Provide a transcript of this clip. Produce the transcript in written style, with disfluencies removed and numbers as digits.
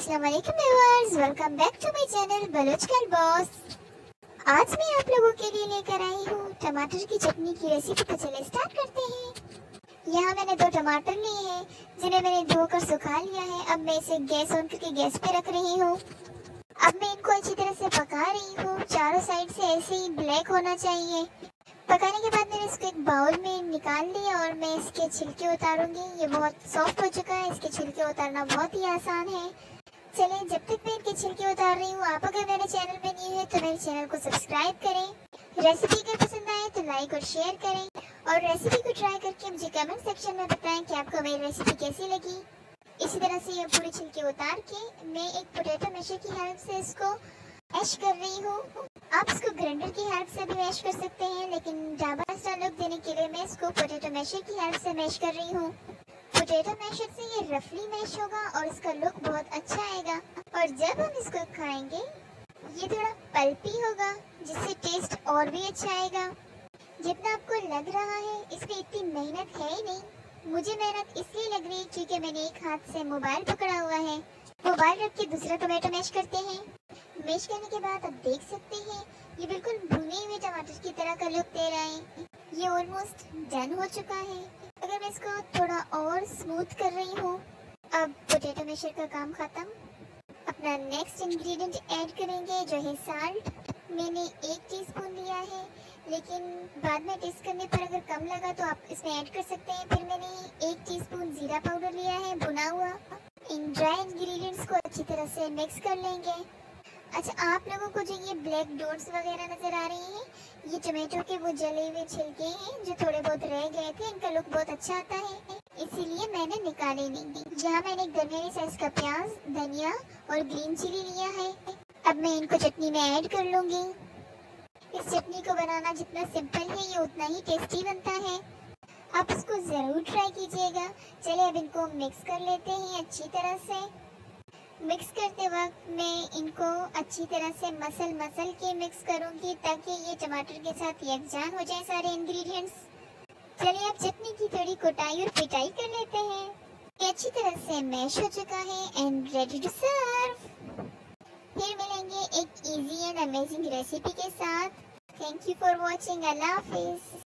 अस्सलाम वालेकुम viewers, welcome back to my channel Baloch girl boss. आज मैं आप लोगों के लिए लेकर आई हूँ टमाटर की चटनी की रेसिपी। तो चलिए स्टार्ट करते हैं। यहाँ मैंने 2 टमाटर लिए हैं जिन्हें मैंने धोकर सुखा लिया है। अब मैं इसे गैस ऑन करके गैस पे रख रही हूँ। अब मैं इनको अच्छी तरह से पका रही हूँ। चारों साइड से ऐसे ही ब्लैक होना चाहिए। पकाने के बाद मैंने इसको एक बाउल में निकाल लिया और मैं इसके छिलके उतारूंगी। ये बहुत सॉफ्ट हो चुका है, इसके छिलके उतारना बहुत ही आसान है। चलिए, जब तक मैं इनके छिलके उतार रही हूँ, आप अगर मेरे चैनल में न्यू है तो मेरे चैनल को सब्सक्राइब करें। रेसिपी अगर पसंद आए तो लाइक और शेयर करें और रेसिपी को ट्राई करके मुझे कमेंट सेक्शन में बताएं कि आपको मेरी रेसिपी कैसी लगी। इसी तरह से ये पूरे छिलके उतार के मैं एक पोटैटो मैशर की हेल्प से इसको मैश कर रही हूँ। आप इसको ग्राइंडर की हेल्प से भी मैश कर सकते हैं, लेकिन ढाबा स्टाइल लुक देने के लिए मैं इसको पोटैटो मैशर की हेल्प से मैश कर रही हूँ। पोटैटो मैशर से ये रफली मैश होगा और इसका लुक बहुत अच्छा आएगा। और जब हम इसको खाएंगे ये थोड़ा पल्पी होगा, जिससे टेस्ट और भी अच्छा आएगा। जितना आपको लग रहा है इसमें इतनी मेहनत है ही नहीं। मुझे मेहनत इसलिए लग रही है क्योंकि मैंने एक हाथ से मोबाइल पकड़ा हुआ है। मोबाइल रख के दूसरा टोमेटो मैश करते हैं। मैश करने के बाद आप देख सकते हैं ये बिल्कुल भुने हुए टमाटर की तरह का लुक दे रहा है। ये ऑलमोस्ट डन हो चुका है। अगर मैं इसको थोड़ा और स्मूथ कर रही हूँ। अब पोटैटो मैशर का काम खत्म। अपना नेक्स्ट इंग्रेडिएंट ऐड करेंगे जो है साल्ट। मैंने 1 टीस्पून लिया है, लेकिन बाद में टेस्ट करने पर अगर कम लगा तो आप इसमें ऐड कर सकते हैं। फिर मैंने 1 टीस्पून जीरा पाउडर लिया है भुना हुआ। इन ड्राई इंग्रेडिएंट्स को अच्छी तरह से मिक्स कर लेंगे। अच्छा, आप लोगों को जो ये ब्लैक डॉट्स वगैरह नजर आ रही हैं, ये टमाटो के वो जले हुए छिलके हैं जो थोड़े बहुत रह गए थे। इनका लुक बहुत अच्छा आता है, इसीलिए मैंने निकाले नहीं। यहाँ मैंने एक दरमियानी साइज का प्याज, धनिया और ग्रीन चिली लिया है। अब मैं इनको चटनी में ऐड कर लूंगी। इस चटनी को बनाना जितना सिंपल है ये उतना ही टेस्टी बनता है। आप इसको जरूर ट्राई कीजिएगा। चलिए, अब इनको मिक्स कर लेते हैं अच्छी तरह से। मिक्स करते वक्त मैं इनको अच्छी तरह से मसल के मिक्स करूंगी ताकि ये टमाटर के साथ यकजान हो जाए सारे इंग्रेडिएंट्स। चलिए, अब चटनी की थोड़ी कुटाई और पिटाई कर लेते हैं। ये अच्छी तरह से मैश हो चुका है एंड रेडी टू सर्व। फिर मिलेंगे एक इजी एंड अमेजिंग रेसिपी के साथ। Thank you for watching. Allah Hafiz.